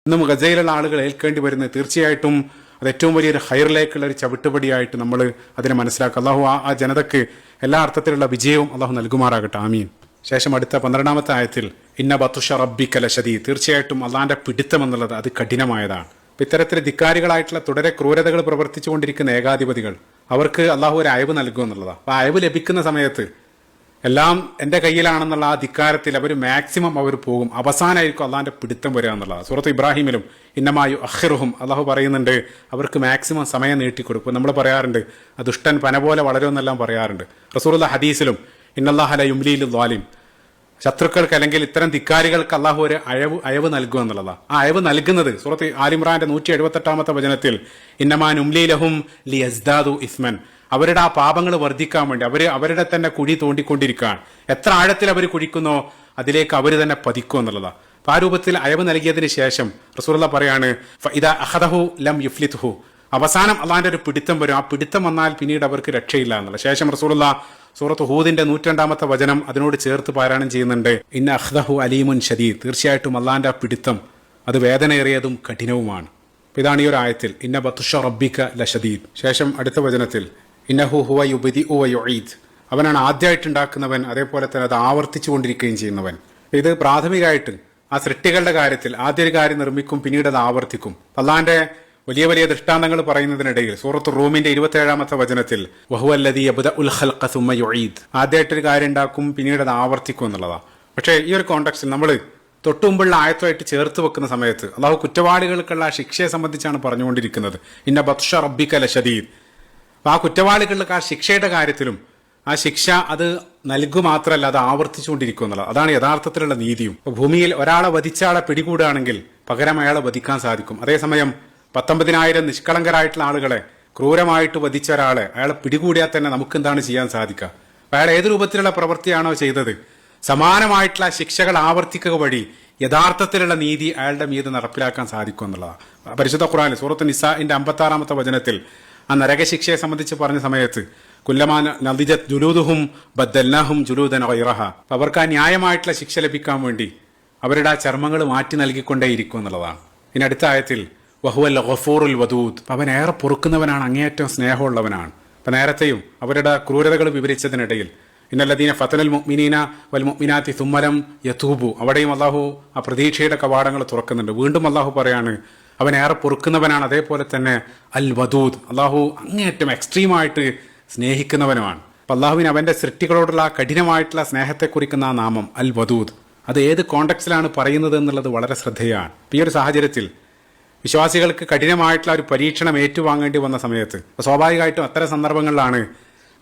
ഇന്നും ഗസയിലുള്ള ആളുകൾ ഏൽക്കേണ്ടി വരുന്നത് തീർച്ചയായിട്ടും അത് ഏറ്റവും വലിയൊരു ഹൈറിലേക്കുള്ള ഒരു ചവിട്ടുപടിയായിട്ട് നമ്മൾ അതിനെ മനസ്സിലാക്കുക. അള്ളാഹു ആ ജനതയ്ക്ക് എല്ലാ അർത്ഥത്തിലുള്ള വിജയവും അള്ളാഹു നൽകുമാറാകട്ടെ. ആമീൻ. ശേഷം അടുത്ത 12-ാമത്തെ ആയത്തിൽ ഇന്ന ബത്തുഷ റബ്ബിക ലശദീദ്, തീർച്ചയായിട്ടും അള്ളാന്റെ പിടുത്തം എന്നുള്ളത് അത് കഠിനമായതാണ്. ഇത്തരത്തിൽ ധിക്കാരികളായിട്ടുള്ള തുടരെ ക്രൂരതകൾ പ്രവർത്തിച്ചുകൊണ്ടിരിക്കുന്ന ഏകാധിപതികൾ അവർക്ക് അള്ളാഹു ഒരു അയവ് നൽകുക എന്നുള്ളതാണ്. ആ അയവ് ലഭിക്കുന്ന സമയത്ത് എല്ലാം എന്റെ കയ്യിലാണെന്നുള്ള ആ ധിക്കാരത്തിൽ അവർ മാക്സിമം അവർ പോകും. അവസാനമായിരിക്കും അള്ളാന്റെ പിടുത്തം വരിക എന്നുള്ളതാണ്. സൂറത്ത് ഇബ്രാഹിമിലും ഇന്നമായു അഖിറുഹും അള്ളാഹു പറയുന്നുണ്ട് അവർക്ക് മാക്സിമം സമയം നീട്ടിക്കൊടുക്കും. നമ്മൾ പറയാറുണ്ട് ദുഷ്ടൻ പന പോലെ വളരുമെന്നെല്ലാം പറയാറുണ്ട്. റസൂലുള്ള ഹദീസിലും ഇന്നല്ലാഹ ല യുംലീ ലിദ്ദാലിം, ശത്രുക്കൾക്ക് അല്ലെങ്കിൽ ഇത്തരം ധിക്കാരികൾക്ക് അള്ളാഹു ഒരു അയവ് നൽകുക എന്നുള്ളതാണ്. ആ അയവ് നൽകുന്നത് സൂറത്ത് ആലിമ്രാന്റെ 178-ാമത്തെ വചനത്തിൽ ഇന്നമാ നുംലീ ലഹും ലിയസ്ദാദു ഇസ്മൻ, അവരുടെ ആ പാപങ്ങൾ വർദ്ധിക്കാൻ വേണ്ടി അവരുടെ തന്നെ കുഴി തോണ്ടിക്കൊണ്ടിരിക്കുകയാണ്. എത്ര ആഴത്തിൽ അവർ കുഴിക്കുന്നോ അതിലേക്ക് അവർ തന്നെ പതിക്കും എന്നുള്ളതാണ്. അപ്പൊ ആ രൂപത്തിൽ അയവ് നൽകിയതിന് ശേഷം റസൂലുള്ളാഹി പറയാണ് ഫഇദാ അഖദഹു ലം യുഫ്ലിത്ഹു, അവസാനം അള്ളാന്റെ ഒരു പിടുത്തം വരും. ആ പിടുത്തം വന്നാൽ പിന്നീട് അവർക്ക് രക്ഷയില്ല എന്നുള്ള. ശേഷം റസൂലുള്ളാഹി സൂറത്ത് ഹൂദിന്റെ 102-ാമത്തെ വചനം അതിനോട് ചേർത്ത് പാരായണം ചെയ്യുന്നുണ്ട്. ഇന്ന അഖ്ദഹു അലീമുൻ ശദീദ്, തീർച്ചയായിട്ടും അള്ളാന്റെ ആ പിടുത്തം അത് വേദനയേറിയതും കഠിനവുമാണ്. ഇതാണ് ഈ ഒരു ആയത്തിൽ ഇന്ന ബത്തുഷ റബ്ബിക ലശദീദ്. ശേഷം അടുത്ത വചനത്തിൽ ഇന്നഹു ഹുവ യുബ്ദിഉ വ യുഈദ്, അവനാണ് ആദ്യമായിട്ടുണ്ടാക്കുന്നവൻ, അതേപോലെ തന്നെ അത് ആവർത്തിച്ചു കൊണ്ടിരിക്കുകയും ചെയ്യുന്നവൻ. ഇത് പ്രാഥമികമായിട്ട് ആ സൃഷ്ടികളുടെ കാര്യത്തിൽ ആദ്യ ഒരു കാര്യം നിർമ്മിക്കും, പിന്നീട് അത് ആവർത്തിക്കും. അള്ളാന്റെ വലിയ വലിയ ദൃഷ്ടാന്തങ്ങൾ പറയുന്നതിനിടയിൽ സൂറത്ത് റൂമിന്റെ 27-ാമത്തെ വചനത്തിൽ വഹുവല്ലദീ യബ്ദഉൽ ഖൽഖ സുമ്മ യുഈദ്, ആദ്യമായിട്ടൊരു കാര്യം ഉണ്ടാക്കും പിന്നീട് അത് ആവർത്തിക്കും എന്നുള്ളതാണ്. പക്ഷേ ഈ ഒരു കോണ്ടെക്സ്റ്റിൽ നമ്മൾ തൊട്ടുമുമ്പുള്ള ആയത്തുമായിട്ട് ചേർത്ത് വെക്കുന്ന സമയത്ത് അള്ളാഹു കുറ്റവാളികൾക്കുള്ള ശിക്ഷയെ സംബന്ധിച്ചാണ് പറഞ്ഞുകൊണ്ടിരിക്കുന്നത്. ഇന്ന ബത്ഷ റബ്ബിക ലശദീദ്. അപ്പൊ ആ കുറ്റവാളികൾക്ക് ആ ശിക്ഷയുടെ കാര്യത്തിലും ആ ശിക്ഷ അത് നൽകു മാത്രമല്ല അത് ആവർത്തിച്ചുകൊണ്ടിരിക്കും എന്നുള്ളത്. അതാണ് യഥാർത്ഥത്തിലുള്ള നീതിയും. ഭൂമിയിൽ ഒരാളെ വധിച്ച ആളെ പിടികൂടുകയാണെങ്കിൽ പകരം അയാളെ വധിക്കാൻ സാധിക്കും. അതേസമയം 19,000 നിഷ്കളങ്കരായിട്ടുള്ള ആളുകളെ ക്രൂരമായിട്ട് വധിച്ച ഒരാളെ അയാളെ പിടികൂടിയാൽ തന്നെ നമുക്ക് എന്താണ് ചെയ്യാൻ സാധിക്കുക? അയാൾ ഏത് രൂപത്തിലുള്ള പ്രവൃത്തിയാണോ ചെയ്തത് സമാനമായിട്ടുള്ള ശിക്ഷകൾ ആവർത്തിക്കുക വഴി യഥാർത്ഥത്തിലുള്ള നീതി അയാളുടെ മീത് നടപ്പിലാക്കാൻ സാധിക്കും എന്നുള്ളതാണ്. പരിശുദ്ധ ഖുർആനിൽ സൂറത്ത് നിസാഇന്റെ 56-ാമത്തെ വചനത്തിൽ ആ നരകശിക്ഷയെ സംബന്ധിച്ച് പറഞ്ഞ സമയത്ത് കുല്ലമാ നദിജത് ജുലൂദുഹും ബദ്ദൽനാഹും ജുലൂദൻ ഗൈറഹ, അവർക്ക് ആ ന്യായമായിട്ടുള്ള ശിക്ഷ ലഭിക്കാൻ വേണ്ടി അവരുടെ ആ ചർമ്മങ്ങൾ മാറ്റി നൽകിക്കൊണ്ടേയിരിക്കും എന്നുള്ളതാണ്. ഇനി അടുത്ത ആയത്തിൽ വഹുവൽ ഗഫൂറുൽ വദൂദ്, അവൻ ഏറെ പൊറുക്കുന്നവനാണ്, അങ്ങേയറ്റം സ്നേഹമുള്ളവനാണ്. അപ്പൊ നേരത്തെയും അവരുടെ ക്രൂരതകൾ വിവരിച്ചതിനിടയിൽ ഇന്നല്ലദീന ഫതനൽ മുഅ്മിനീന വൽ മുഅ്മിനാത്തി സുമ്മ ലം യതൂബു, അവിടെയും അള്ളാഹു ആ പ്രതീക്ഷയുടെ കവാടങ്ങൾ തുറക്കുന്നുണ്ട്. വീണ്ടും അള്ളാഹു പറയാണ് അവൻ ഏറെ പൊറുക്കുന്നവനാണ്, അതേപോലെ തന്നെ അൽ വദൂദ്, അള്ളാഹു അങ്ങേയറ്റം എക്സ്ട്രീമായിട്ട് സ്നേഹിക്കുന്നവനുമാണ്. അപ്പൊ അള്ളാഹുവിന് അവന്റെ സൃഷ്ടികളോടുള്ള കഠിനമായിട്ടുള്ള സ്നേഹത്തെ കുറിക്കുന്ന ആ നാമം അൽ വദൂദ് അത് ഏത് കോണ്ടെക്സ്റ്റിലാണ് പറയുന്നത് എന്നുള്ളത് വളരെ ശ്രദ്ധേയമാണ്. ഈ ഒരു സാഹചര്യത്തിൽ വിശ്വാസികൾക്ക് കഠിനമായിട്ടുള്ള ഒരു പരീക്ഷണം ഏറ്റുവാങ്ങേണ്ടി വന്ന സമയത്ത് സ്വാഭാവികമായിട്ടും അത്തരം സന്ദർഭങ്ങളിലാണ്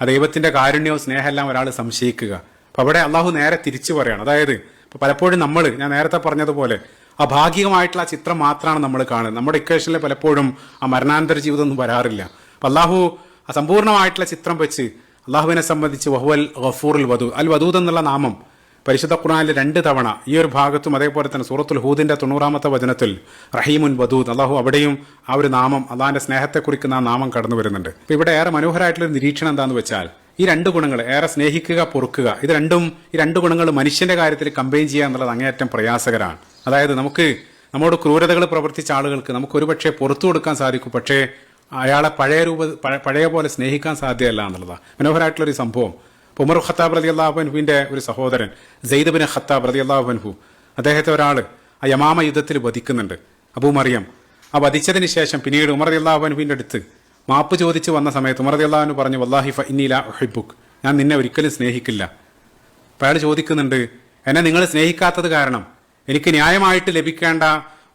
ആ ദൈവത്തിന്റെ കാരുണ്യവും സ്നേഹമെല്ലാം ഒരാൾ സംശയിക്കുക. അപ്പൊ അവിടെ അള്ളാഹു നേരെ തിരിച്ചു പറയാണ്. അതായത് ഇപ്പൊ പലപ്പോഴും ഞാൻ നേരത്തെ പറഞ്ഞതുപോലെ ആ ഭാഗികമായിട്ടുള്ള ചിത്രം മാത്രമാണ് നമ്മൾ കാണുന്നത്. നമ്മുടെ ഇക്വേഷനിൽ പലപ്പോഴും ആ മരണാനന്തര ജീവിതമൊന്നും വരാറില്ല. അപ്പൊ അള്ളാഹു ആ സമ്പൂർണ്ണമായിട്ടുള്ള ചിത്രം വെച്ച് അള്ളാഹുവിനെ സംബന്ധിച്ച് വഹുവൽ ഗഫൂറുൽ വദൂദ്, അൽ വദൂദ് എന്നുള്ള നാമം പരിശുദ്ധ ഖുർആനിൽ 2 തവണ ഈ ഒരു ഭാഗത്തും അതേപോലെ തന്നെ സൂറത്തുൽ ഹൂദിന്റെ 90-ാമത്തെ വചനത്തിൽ റഹീമുൻ വദൂദ്, അള്ളാഹു അവിടെയും ആ ഒരു നാമം അള്ളാഹിന്റെ സ്നേഹത്തെ കുറിക്കുന്ന ആ നാമം കടന്നു വരുന്നുണ്ട്. അപ്പൊ ഇവിടെ ഏറെ മനോഹരമായിട്ടുള്ള നിരീക്ഷണം എന്താന്ന് വെച്ചാൽ ഈ 2 ഗുണങ്ങൾ ഏറെ സ്നേഹിക്കുക, പൊറുക്കുക, ഈ 2 ഗുണങ്ങൾ മനുഷ്യന്റെ കാര്യത്തിൽ കമ്പൈൻ ചെയ്യുക എന്നുള്ളത് അങ്ങേയറ്റം പ്രയാസകരമാണ്. അതായത് നമ്മോട് ക്രൂരതകൾ പ്രവർത്തിച്ച ആളുകൾക്ക് നമുക്ക് ഒരുപക്ഷെ പുറത്തു കൊടുക്കാൻ സാധിക്കും, പക്ഷേ അയാളെ പഴയ പോലെ സ്നേഹിക്കാൻ സാധ്യമല്ല എന്നുള്ളതാണ് മനോഹരമായിട്ടുള്ളൊരു സംഭവം. ഉമർ ഖത്താബ് റളിയല്ലാഹു അൻഹുവിന്റെ ഒരു സഹോദരൻ സെയ്ദ് ബിൻ ഖത്താബ് റളിയല്ലാഹു അൻഹു, അദ്ദേഹത്തെ ഒരാൾ ആ യമാമ യുദ്ധത്തിൽ വധിക്കുന്നുണ്ട്, അബൂ മറിയം. ആ വധിച്ചതിന് ശേഷം പിന്നീട് ഉമർ റളിയല്ലാഹു അൻഹുവിന്റെ അടുത്ത് മാപ്പ് ചോദിച്ച് വന്ന സമയത്ത് ഉമർ റളിയല്ലാഹു അൻഹു പറഞ്ഞു വല്ലാഹി ഫഇന്നി ലാ ഉഹിബ്ബുക്, ഞാൻ നിന്നെ ഒരിക്കലും സ്നേഹിക്കില്ല. അപ്പോൾ അയാൾ ചോദിക്കുന്നുണ്ട് എന്നെ നിങ്ങൾ സ്നേഹിക്കാത്തത് കാരണം എനിക്ക് ന്യായമായിട്ട് ലഭിക്കേണ്ട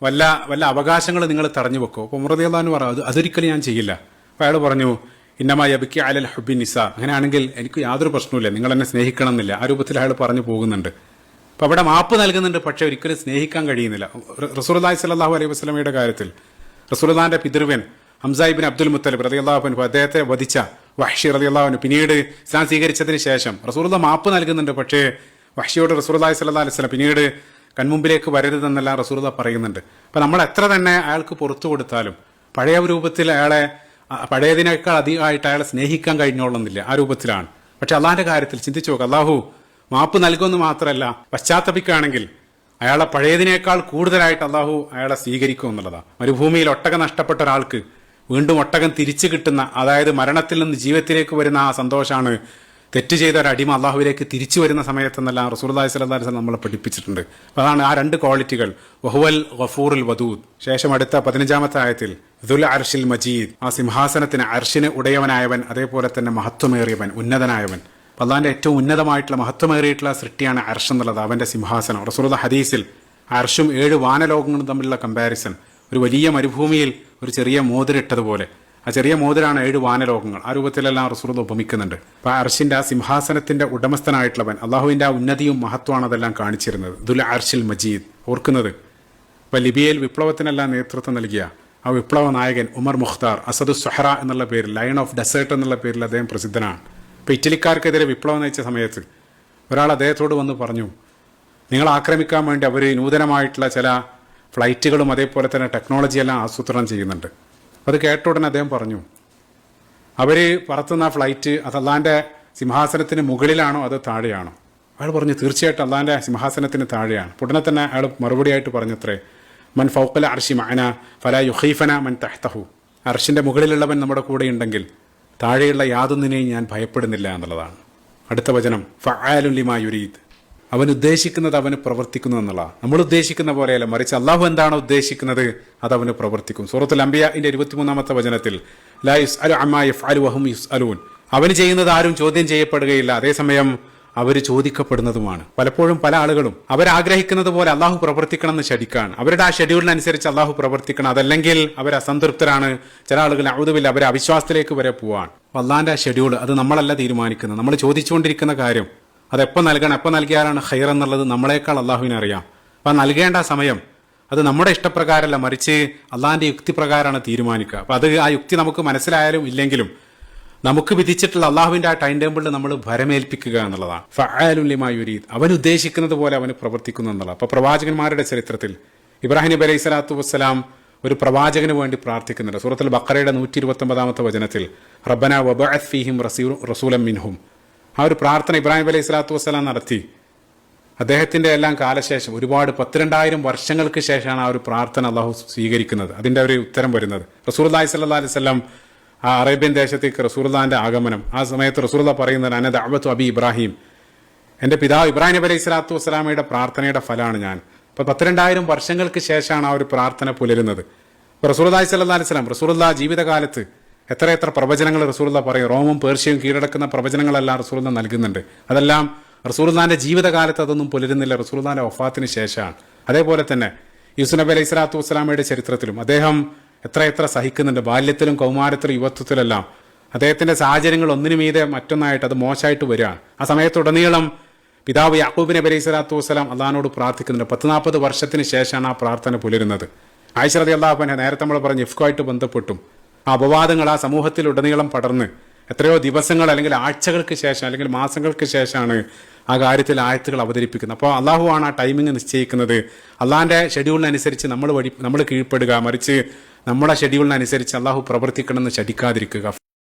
വല്ല അവകാശങ്ങൾ നിങ്ങൾ തടഞ്ഞു വെക്കോ? അപ്പോൾ ഉമർ റളിയല്ലാഹു അൻഹു പറഞ്ഞു അതൊരിക്കലും ഞാൻ ചെയ്യില്ല. അപ്പോൾ അയാൾ പറഞ്ഞു ഇന്നമാ യബ്കി അലൽ ഹുബ്ബി നിസാ, അങ്ങനെയാണെങ്കിൽ എനിക്ക് യാതൊരു പ്രശ്നവുമില്ല, നിങ്ങൾ എന്നെ സ്നേഹിക്കണം എന്നില്ല. ആ രൂപത്തിൽ അയാൾ പറഞ്ഞു പോകുന്നുണ്ട്. അപ്പൊ അവിടെ മാപ്പ് നൽകുന്നുണ്ട്, പക്ഷെ ഒരിക്കലും സ്നേഹിക്കാൻ കഴിയുന്നില്ല. റസൂലുള്ളാഹി സ്വല്ലല്ലാഹു അലൈഹി വസല്ലമയുടെ കാര്യത്തിൽ റസൂലുള്ളാഹിന്റെ പിതൃവൻ ഹംസ ഇബ്നു അബ്ദുൽ മുത്തലിബ് റളിയല്ലാഹു അൻഹു, അദ്ദേഹത്തെ വധിച്ച വഹ്ശി റളിയല്ലാഹു അൻഹു പിന്നീട് ഇസ്ലാം സ്വീകരിച്ചതിന് ശേഷം റസൂലുള്ളാഹി മാപ്പ് നൽകുന്നുണ്ട്, പക്ഷേ വഹ്ശിയോട് റസൂലുള്ളാഹി സ്വല്ലല്ലാഹു അലൈഹി വസല്ലം പിന്നീട് കൺമുമ്പിലേക്ക് വരരുതെന്നെല്ലാം റസൂലുള്ളാഹി പറയുന്നുണ്ട്. അപ്പൊ നമ്മൾ എത്ര തന്നെ അയാൾക്ക് പുറത്തു കൊടുത്താലും പഴയ രൂപത്തിൽ അയാളെ പഴയതിനേക്കാൾ അധികമായിട്ട് അയാളെ സ്നേഹിക്കാൻ കഴിഞ്ഞോളുന്നില്ല. ആ രൂപത്തിലാണ്. പക്ഷെ അള്ളാഹിന്റെ കാര്യത്തിൽ ചിന്തിച്ചു നോക്കുക, അള്ളാഹു മാപ്പ് നൽകുമെന്ന് മാത്രമല്ല പശ്ചാത്തപിക്കുകയാണെങ്കിൽ അയാളെ പഴയതിനേക്കാൾ കൂടുതലായിട്ട് അള്ളാഹു അയാളെ സ്വീകരിക്കും എന്നുള്ളതാണ്. മരുഭൂമിയിൽ ഒട്ടകം നഷ്ടപ്പെട്ട ഒരാൾക്ക് വീണ്ടും ഒട്ടകം തിരിച്ചു കിട്ടുന്ന, അതായത് മരണത്തിൽ നിന്ന് ജീവിതത്തിലേക്ക് വരുന്ന ആ സന്തോഷമാണ് തെറ്റ് ചെയ്ത ഒരു അടിമ അള്ളാഹുവിലേക്ക് തിരിച്ചു വരുന്ന സമയത്തെന്നെല്ലാം റസൂലുള്ളാഹി സ്വല്ലല്ലാഹു അലൈഹി വസല്ലം നമ്മളെ പഠിപ്പിച്ചിട്ടുണ്ട്. അതാണ് ആ രണ്ട് ക്വാളിറ്റികൾ, വഹുവൽ ഗഫൂറുൽ വദൂദ്. ശേഷം അടുത്ത 15-ാമത്തെ ആയത്തിൽ ദുൽ അർഷിൽ മജീദ്, ആ സിംഹാസനത്തിന് അർഷിന് ഉടയവനായവൻ, അതേപോലെ തന്നെ മഹത്വമേറിയവൻ, ഉന്നതനായവൻ. അള്ളാഹിന്റെ ഏറ്റവും ഉന്നതമായിട്ടുള്ള മഹത്വമേറിയിട്ടുള്ള സൃഷ്ടിയാണ് അർഷ് എന്നുള്ളത്, അവന്റെ സിംഹാസനം. റസൂലുള്ളാഹി ഹദീസിൽ അർഷും 7 വാനലോകങ്ങളും തമ്മിലുള്ള കമ്പാരിസൺ, ഒരു വലിയ മരുഭൂമിയിൽ ഒരു ചെറിയ മോതിരിട്ടതുപോലെ, ആ ചെറിയ മോതിരാണ് 7 വാനലോകങ്ങൾ. ആ രൂപത്തിലെല്ലാം റസൂലുള്ളാഹി ഉപമിക്കുന്നുണ്ട്. അപ്പൊ അർഷിന്റെ ആ സിംഹാസനത്തിന്റെ ഉടമസ്ഥനായിട്ടുള്ളവൻ, അള്ളാഹുവിന്റെ ആ ഉന്നതിയും മഹത്വമാണ് അതെല്ലാം കാണിച്ചിരുന്നത്. ദുൽ അർഷിൽ മജീദ് ഓർക്കുന്നത്. ഇപ്പൊ ലിബിയയിൽ വിപ്ലവത്തിനെല്ലാം നേതൃത്വം നൽകിയ ആ വിപ്ലവ നായകൻ ഉമർ മുഖ്താർ, അസദു സുഹറ എന്നുള്ള പേരിൽ, ലയൺ ഓഫ് ഡെസേർട്ട് എന്നുള്ള പേരിൽ അദ്ദേഹം പ്രസിദ്ധനാണ്. ഇപ്പൊ ഇറ്റലിക്കാർക്കെതിരെ വിപ്ലവം നയിച്ച സമയത്ത് ഒരാൾ അദ്ദേഹത്തോട് വന്ന് പറഞ്ഞു, നിങ്ങൾ ആക്രമിക്കാൻ വേണ്ടി അവർ നൂതനമായിട്ടുള്ള ചില ഫ്ലൈറ്റുകളും അതേപോലെ തന്നെ ടെക്നോളജിയെല്ലാം ആസൂത്രണം ചെയ്യുന്നുണ്ട്. അത് കേട്ട ഉടനെ അദ്ദേഹം പറഞ്ഞു, അവർ പറത്തുന്ന ആ ഫ്ലൈറ്റ് അത് അള്ളാന്റെ സിംഹാസനത്തിന് മുകളിലാണോ അതോ താഴെയാണോ? അയാൾ പറഞ്ഞു, തീർച്ചയായിട്ടും അള്ളാന്റെ സിംഹാസനത്തിന് താഴെയാണ്. ഉടനെ തന്നെ അയാൾ മറുപടിയായിട്ട് പറഞ്ഞത്രേ, മൻ ഫൗഖൽ അർശി മഅന ഫലാ യുഖീഫന മൻ തഹ്തഹു. അർഷിന്റെ മുകളിലുള്ളവൻ നമ്മുടെ കൂടെ ഉണ്ടെങ്കിൽ താഴെയുള്ള യാതൊന്നിനെയും ഞാൻ ഭയപ്പെടുന്നില്ല എന്നുള്ളതാണ്. അടുത്ത വചനം, ഫഅാലുൻ ലിമാ യുരീദ്, അവൻ ഉദ്ദേശിക്കുന്നത് അവന് പ്രവർത്തിക്കുന്നു എന്നുള്ളതാണ്. നമ്മൾ ഉദ്ദേശിക്കുന്ന പോലെയല്ല, മറിച്ച് അള്ളാഹു എന്താണോ ഉദ്ദേശിക്കുന്നത് അത് അവന് പ്രവർത്തിക്കും. സൂറത്തുൽ അംബിയാഇന്റെ 23-ാമത്തെ വചനത്തിൽ ലാ യുസ്അലു അമ്മാ യഫ്അലു വഹും യുസ്അലൂൻ, അവന് ചെയ്യുന്നത് ആരും ചോദ്യം ചെയ്യപ്പെടുകയില്ല, അതേസമയം അവർ ചോദിക്കപ്പെടുന്നതുമാണ്. പലപ്പോഴും പല ആളുകളും അവരാഗ്രഹിക്കുന്നത് പോലെ അള്ളാഹു പ്രവർത്തിക്കണം എന്ന് ശഠിക്കാണ്. അവരുടെ ആ ഷെഡ്യൂളിനനുസരിച്ച് അള്ളാഹു പ്രവർത്തിക്കണം, അതല്ലെങ്കിൽ അവർ അസംതൃപ്തരാണ്. ചില ആളുകൾ ഔദുബില്ല, അവരെ അവിശ്വാസത്തിലേക്ക് വരെ പോവാണ്. അള്ളാന്റെ ആ ഷെഡ്യൂൾ അത് നമ്മളല്ല തീരുമാനിക്കുന്നത്. നമ്മൾ ചോദിച്ചുകൊണ്ടിരിക്കുന്ന കാര്യം അതെപ്പോൾ നൽകണം, എപ്പോൾ നൽകിയാലാണ് ഖൈർ എന്നുള്ളത് നമ്മളെക്കാൾ അള്ളാഹുവിനെ അറിയാം. അപ്പം നൽകേണ്ട സമയം അത് നമ്മുടെ ഇഷ്ടപ്രകാരമല്ല, മറിച്ച് അള്ളാഹിന്റെ യുക്തി പ്രകാരമാണ് തീരുമാനിക്കുക. അപ്പം അത് ആ യുക്തി നമുക്ക് മനസ്സിലായാലും ഇല്ലെങ്കിലും നമുക്ക് വിധിച്ചിട്ടുള്ള അള്ളാഹുവിന്റെ ആ ടൈം ടേബിളിൽ നമ്മൾ ഭരമേൽപ്പിക്കുക എന്നുള്ളതാണ്. ഫഅാലുൻ ലിമാ യുരീദ്, അവൻ ഉദ്ദേശിക്കുന്നത് പോലെ അവന് പ്രവർത്തിക്കുന്നു എന്നുള്ളത്. അപ്പൊ പ്രവാചകന്മാരുടെ ചരിത്രത്തിൽ ഇബ്രാഹിം നബി അലൈഹി സ്വലാത്തു വസ്സലാം ഒരു പ്രവാചകന് വേണ്ടി പ്രാർത്ഥിക്കുന്നുണ്ട്. സൂറത്തുൽ ബഖറയുടെ 129-ാമത്തെ വചനത്തിൽ റബ്ബന വബഅസ് ഫീഹിം റസൂലൻ മിൻഹും, ആ ഒരു പ്രാർത്ഥന ഇബ്രാഹിം അലൈഹി സ്വലാത്തു വസ്സലാം നടത്തി. അദ്ദേഹത്തിന്റെ എല്ലാം കാലശേഷം ഒരുപാട് 12,000 വർഷങ്ങൾക്ക് ശേഷമാണ് ആ ഒരു പ്രാർത്ഥന അള്ളാഹു സ്വീകരിക്കുന്നത്, അതിന്റെ ഒരു ഉത്തരം വരുന്നത്. റസൂലുള്ളാഹി സ്വല്ലല്ലാഹു അലൈഹി വസല്ലം ആ അറേബ്യൻ ദേശത്തേക്ക് റസൂലുള്ളാഹിന്റെ ആഗമനം, ആ സമയത്ത് റസൂലുള്ളാഹി പറയുന്നത് അന ദഅവതു അബി ഇബ്രാഹിം, എന്റെ പിതാവ് ഇബ്രാഹിം നബി അലൈഹി സ്വലാത്തു വസ്സലാമയുടെ പ്രാർത്ഥനയുടെ ഫലമാണ് ഞാൻ. അപ്പൊ 12,000 വർഷങ്ങൾക്ക് ശേഷമാണ് ആ ഒരു പ്രാർത്ഥന പുലരുന്നത്. റസൂലുള്ളാഹി സ്വല്ലല്ലാഹു അലൈഹി വസല്ലം റസൂലുള്ളാഹി ജീവിതകാലത്ത് എത്ര പ്രവചനങ്ങൾ റസൂലുള്ളാഹി പറയും. റോമും പേർഷ്യയും കീഴടക്കുന്ന പ്രവചനങ്ങളെല്ലാം റസൂലുള്ളാഹി നൽകുന്നുണ്ട്. അതെല്ലാം റസൂലുള്ളാഹിന്റെ ജീവിതകാലത്ത് അതൊന്നും പുലരുന്നില്ല, റസൂലുള്ളാഹിന്റെ വഫാത്തിന് ശേഷമാണ്. അതേപോലെ തന്നെ യൂസുഫ് നബി അലൈഹി സ്വലാത്തു വസ്സലാമയുടെ ചരിത്രത്തിലും അദ്ദേഹം എത്ര സഹിക്കുന്നുണ്ട്. ബാല്യത്തിലും കൗമാരത്തിലും യുവത്വത്തിലെല്ലാം അദ്ദേഹത്തിന്റെ സാഹചര്യങ്ങൾ ഒന്നിനു മീതെ മറ്റൊന്നായിട്ട് അത് മോശമായിട്ട് വരികയാണ്. ആ സമയത്തുടനീളം പിതാവ് യാക്കൂബ് നബി അലൈഹി സ്വലാത്തു വസ്സലാം അള്ളാഹിനോട് പ്രാർത്ഥിക്കുന്നുണ്ട്. 40-40 വർഷത്തിന് ശേഷമാണ് ആ പ്രാർത്ഥന പുലരുന്നത്. ആയിഷ റളിയല്ലാഹു അൻഹ നേരത്തെ നമ്മൾ പറഞ്ഞ ഇഫ്കുമായിട്ട് ബന്ധപ്പെട്ടും ആ അപവാദങ്ങൾ ആ സമൂഹത്തിൽ ഉടനീളം പടർന്ന് എത്രയോ ദിവസങ്ങൾ അല്ലെങ്കിൽ ആഴ്ചകൾക്ക് ശേഷം അല്ലെങ്കിൽ മാസങ്ങൾക്ക് ശേഷമാണ് ആ കാര്യത്തിൽ ആയത്തുകൾ അവതരിപ്പിക്കുന്നത്. അപ്പോൾ അള്ളാഹു ആണ് ആ ടൈമിംഗ് നിശ്ചയിക്കുന്നത്. അള്ളാഹിന്റെ ഷെഡ്യൂളിനനുസരിച്ച് നമ്മൾ കീഴ്പ്പെടുക, മറിച്ച് നമ്മുടെ ഷെഡ്യൂളിനനുസരിച്ച് അള്ളാഹു പ്രവർത്തിക്കണമെന്ന് ശഠിക്കാതിരിക്കുക.